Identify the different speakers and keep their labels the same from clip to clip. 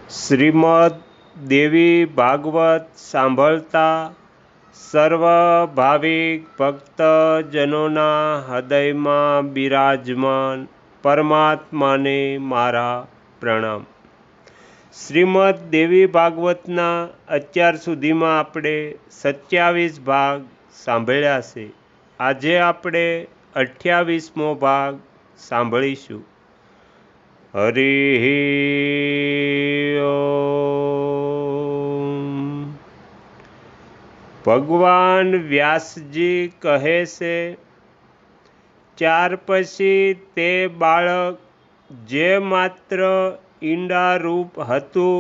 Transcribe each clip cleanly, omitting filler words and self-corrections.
Speaker 1: શ્રીમદ દેવી ભાગવત સાંભળતા સર્વ ભાવિક ભક્તજનોના હૃદયમાં બિરાજમાન પરમાત્માને મારા પ્રણામ। શ્રીમદ દેવી ભાગવતના અત્યાર સુધીમાં આપણે 27 ભાગ સાંભળ્યા છે। આજે આપણે 28મો ભાગ સાંભળીશું। હરિ ઓમ। ભગવાન વ્યાસજી કહે છે, ત્યાર પછી તે બાળક જે માત્ર ઈંડારૂપ હતું,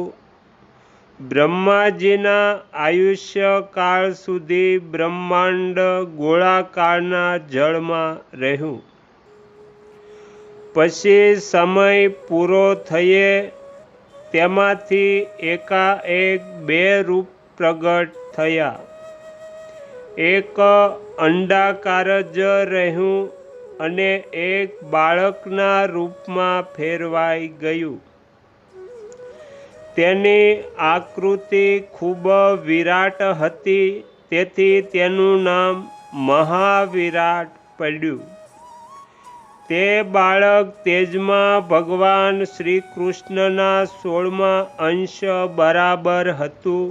Speaker 1: બ્રહ્માજીના આયુષ્યકાળ સુધી બ્રહ્માંડ ગોળાકારના જળમાં રહ્યું। પછી સમય પૂરો થયે તેમાંથી એકાએક 2 રૂપ પ્રગટ થયા। એક અંડાકાર જ રહ્યું અને એક બાળકના રૂપમાં ફેરવાઈ ગયું। તેની આકૃતિ ખૂબ વિરાટ હતી, તેથી તેનું નામ મહાવિરાટ પડ્યું। તે બાળક તેજમાં ભગવાન શ્રી કૃષ્ણના 16મા અંશ બરાબર હતું।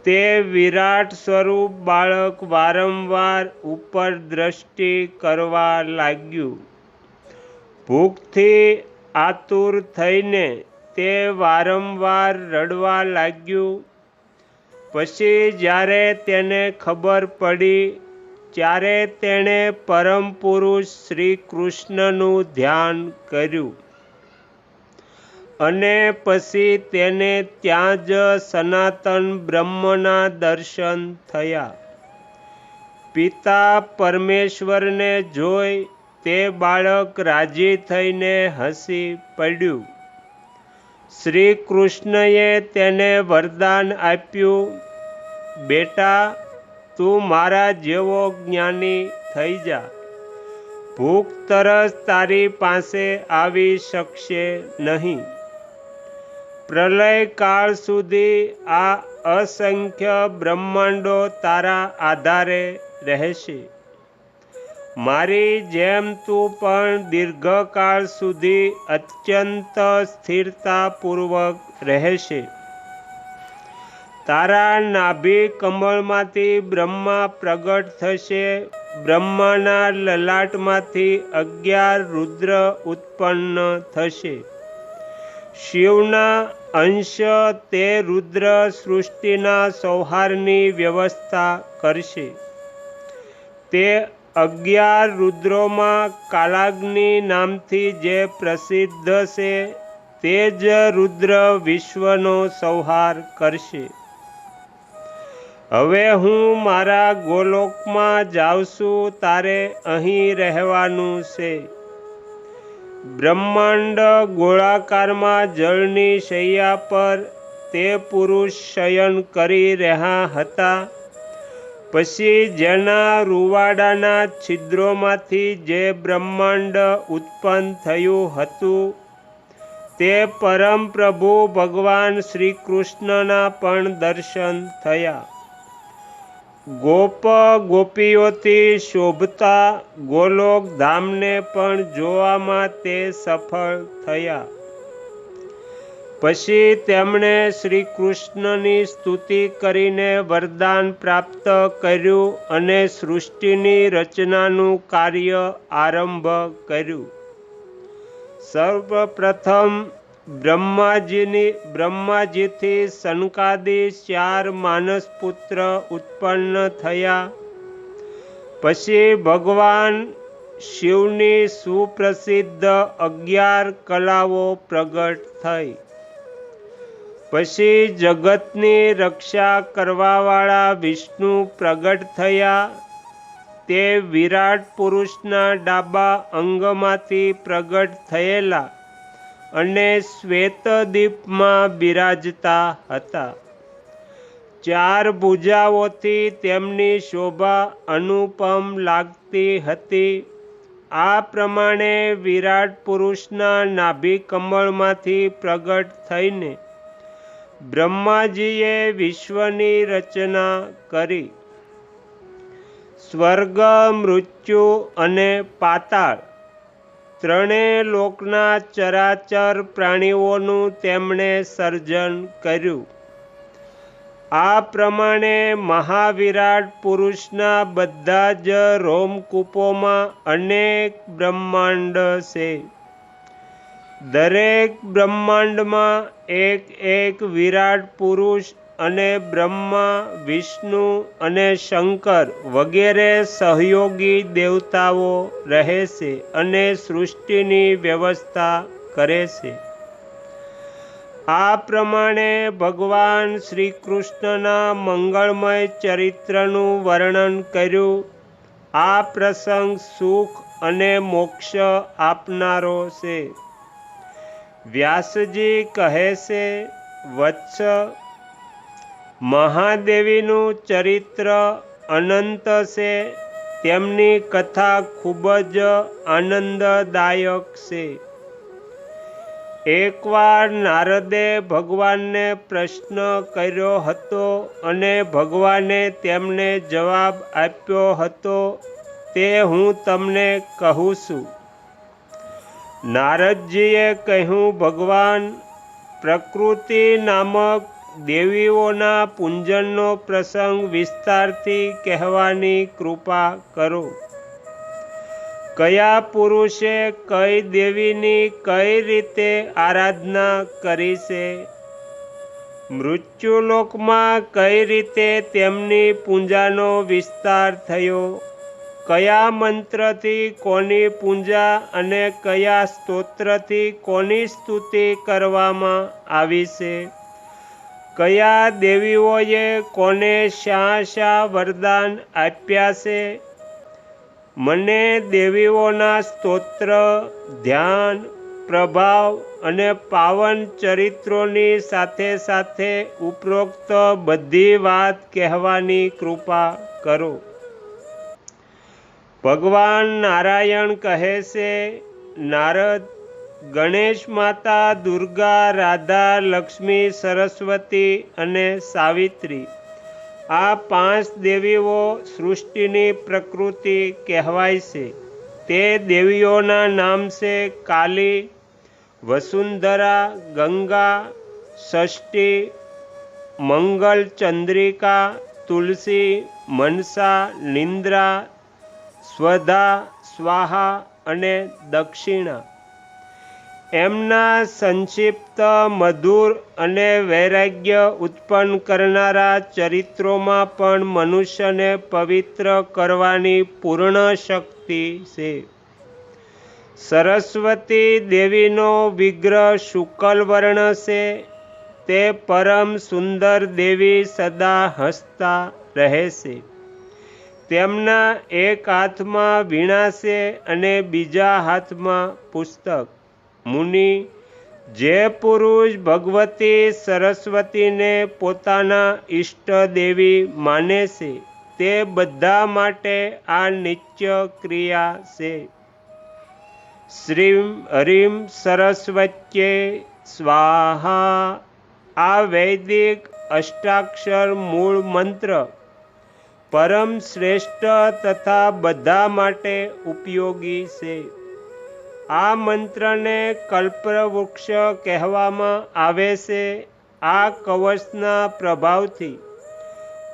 Speaker 1: તે વિરાટ સ્વરૂપ બાળક વારંવાર ઉપર દ્રષ્ટિ કરવા લાગ્યું। ભૂખથી આતુર થઈને તે વારંવાર રડવા લાગ્યું। પછી જ્યારે તેને ખબર પડી, ત્યારે તેણે પરમ પુરુષ શ્રી કૃષ્ણનું ધ્યાન કર્યું અને પછી તેને ત્યાં જ સનાતન બ્રહ્મના દર્શન થયા। પિતા પરમેશ્વરને જોઈ તે બાળક રાજી થઈને હસી પડ્યું। શ્રી કૃષ્ણએ તેને વરદાન આપ્યું, બેટા, તું મારા જેવો જ્ઞાની થઈ જા। ભૂખ તરસ તારી પાસે આવી શકશે નહીં। પ્રલય કાળ સુધી આ અસંખ્ય બ્રહ્માંડો તારા આધારે રહેશે। મારી જેમ તું પણ દીર્ઘકાળ સુધી અત્યંત સ્થિરતાપૂર્વક રહેશે। તારા નાભી કમળમાંથી બ્રહ્મા પ્રગટ થશે। બ્રહ્માના લલાટમાંથી 11 રુદ્ર ઉત્પન્ન થશે। શિવના અંશ તે રુદ્ર સૃષ્ટિના સંહારની વ્યવસ્થા કરશે। તે 11 રુદ્રોમાં કાલાગ્નિ નામથી જે પ્રસિદ્ધ છે, તે જ રુદ્ર વિશ્વનો સંહાર કરશે। હવે હું મારા ગોલોકમાં જાઉં છું, તારે અહીં રહેવાનું છે। બ્રહ્માંડ ગોળાકારમાં જળની શૈયા પર તે પુરુષ શયન કરી રહ્યા હતા। પછી જેના રૂવાડાના છિદ્રોમાંથી જે બ્રહ્માંડ ઉત્પન્ન થયું હતું, તે પરમ પ્રભુ ભગવાન શ્રી કૃષ્ણના પણ દર્શન થયા। ગોપ ગોપીઓથી શોભતા ગોલોક ધામને પણ જોવામાં તે સફળ થયા। પછી તેમણે શ્રી કૃષ્ણની સ્તુતિ કરીને વરદાન પ્રાપ્ત કર્યું અને સૃષ્ટિની રચનાનું કાર્ય આરંભ કર્યું। સર્વપ્રથમ બ્રહ્માજીથી સનકાદી 4 માનસપુત્ર ઉત્પન્ન થયા। પછી ભગવાન શિવની સુપ્રસિદ્ધ 11 કલાઓ પ્રગટ થઈ। પછી જગતની રક્ષા કરવાવાળા વિષ્ણુ પ્રગટ થયા। તે વિરાટ પુરુષના ડાબા અંગમાંથી પ્રગટ થયેલા અને શ્વેતદીપમાં બિરાજતા હતા। 4 ભુજાઓથી તેમની શોભા અનુપમ લાગતી હતી આ પ્રમાણે વિરાટ પુરુષના નાભી કમળમાંથી પ્રગટ થઈને બ્રહ્માજીએ વિશ્વની રચના કરી. સ્વર્ગ, મૃત્યુ અને પાતાળ ત્રણેય લોકના ચરાચર પ્રાણીઓનું તેમણે સર્જન કર્યું. આ પ્રમાણે મહાવિરાટ પુરુષના બધા જ રોમકૂપોમાં અનેક બ્રહ્માંડ છે. દરેક બ્રહ્માંડમાં એક એક વિરાટ પુરુષ અને બ્રહ્મા, વિષ્ણુ અને શંકર વગેરે સહયોગી દેવતાઓ રહે છે અને સૃષ્ટિની વ્યવસ્થા કરે છે. આ પ્રમાણે ભગવાન શ્રી કૃષ્ણના મંગળમય ચરિત્રનું વર્ણન કર્યું. આ પ્રસંગ સુખ અને મોક્ષ આપનારો છે. વ્યાસજી કહે છે, વત્સ, મહાદેવીનું ચરિત્ર અનંત છે. તેમની કથા ખૂબ જ આનંદદાયક છે. એકવાર નારદે ભગવાનને પ્રશ્ન કર્યો હતો અને ભગવાને તેમને જવાબ આપ્યો હતો તે હું તમને કહું છું. નારદજીએ કહ્યું, ભગવાન, પ્રકૃતિ નામક દેવીઓના પૂંજનનો પ્રસંગ વિસ્તારથી કહેવાની કૃપા કરો. કયા પુરુષે કઈ દેવીની કઈ રીતે આરાધના કરી છે? મૃત્યુલોકમાં કઈ રીતે તેમની પૂજાનો વિસ્તાર થયો? કયા મંત્રથી કોની પૂજા અને કયા સ્તોત્રથી કોની સ્તુતિ કરવામાં આવી છે? કયા દેવીઓએ કોને શા વરદાન આપ્યા છે? મને દેવીઓના સ્તોત્ર, ધ્યાન, પ્રભાવ અને પાવન ચરિત્રોની સાથે સાથે ઉપરોક્ત બધી વાત કહેવાની કૃપા કરો. ભગવાન નારાયણ કહે છે, નારદ, ગણેશ માતા, દુર્ગા, રાધા, લક્ષ્મી, સરસ્વતી અને સાવિત્રી આ 5 દેવીઓ સૃષ્ટિની પ્રકૃતિ કહેવાય છે. તે દેવીઓના નામ છે કાલી, વસુંધરા, ગંગા, ષષ્ઠી, મંગલ, ચંદ્રિકા, તુલસી, મનસા, નિંદ્રા, સ્વધા, સ્વાહા અને દક્ષિણા. એમના સંક્ષિપ્ત, મધુર અને વૈરાગ્ય ઉત્પન્ન કરનારા ચરિત્રોમાં પણ મનુષ્યને પવિત્ર કરવાની પૂર્ણ શક્તિ છે. સરસ્વતી દેવીનો વિગ્રહ શુક્લ વર્ણ છે. તે પરમ સુંદર દેવી સદા હસતા રહે છે. તેમના એક હાથમાં વીણા છે અને બીજા હાથમાં પુસ્તક. મુનિ, જે પુરુષ ભગવતી સરસ્વતીને પોતાના ઈષ્ટ દેવી માને છે તે બધા માટે આ નિત્ય ક્રિયા છે. શ્રીમ હરીમ સરસ્વત્યે સ્વાહા. આ વૈદિક અષ્ટાક્ષર મૂળ મંત્ર પરમ શ્રેષ્ઠ તથા બધા માટે ઉપયોગી છે. આ મંત્રને કલ્પવૃક્ષ કહેવામાં આવે છે. આ કવચના પ્રભાવથી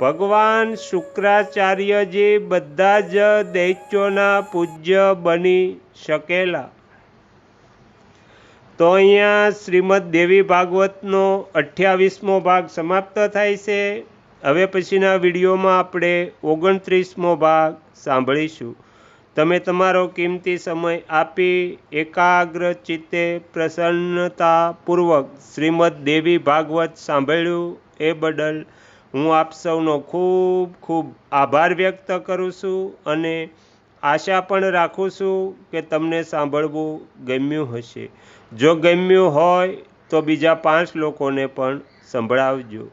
Speaker 1: ભગવાન શુક્રાચાર્યજી બધા જ દૈત્યોના પૂજ્ય બની શકેલા. તો અહીંયા શ્રીમદ દેવી ભાગવતનો 28મો ભાગ સમાપ્ત થાય છે. હવે પછીના વિડીયોમાં આપણે 29મો ભાગ સાંભળીશું. તમે તમારો કિંમતી સમય આપી એકાગ્ર ચિત્તે પ્રસન્નતાપૂર્વક શ્રીમદ દેવી ભાગવત સાંભળ્યું એ બદલ હું આપ સૌનો ખૂબ ખૂબ આભાર વ્યક્ત કરું છું અને આશા પણ રાખું છું કે તમને સાંભળવું ગમ્યું હશે. જો ગમ્યું હોય તો બીજા 5 લોકોને પણ સંભળાવજો.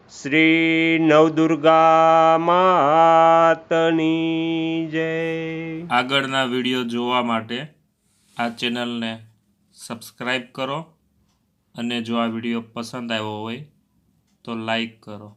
Speaker 1: શ્રી નવદુર્ગા માતની જય.
Speaker 2: આગળના વિડીયો જોવા માટે આ ચેનલને સબસ્ક્રાઈબ કરો અને જો આ વિડીયો પસંદ આવ્યો હોય તો લાઈક કરો.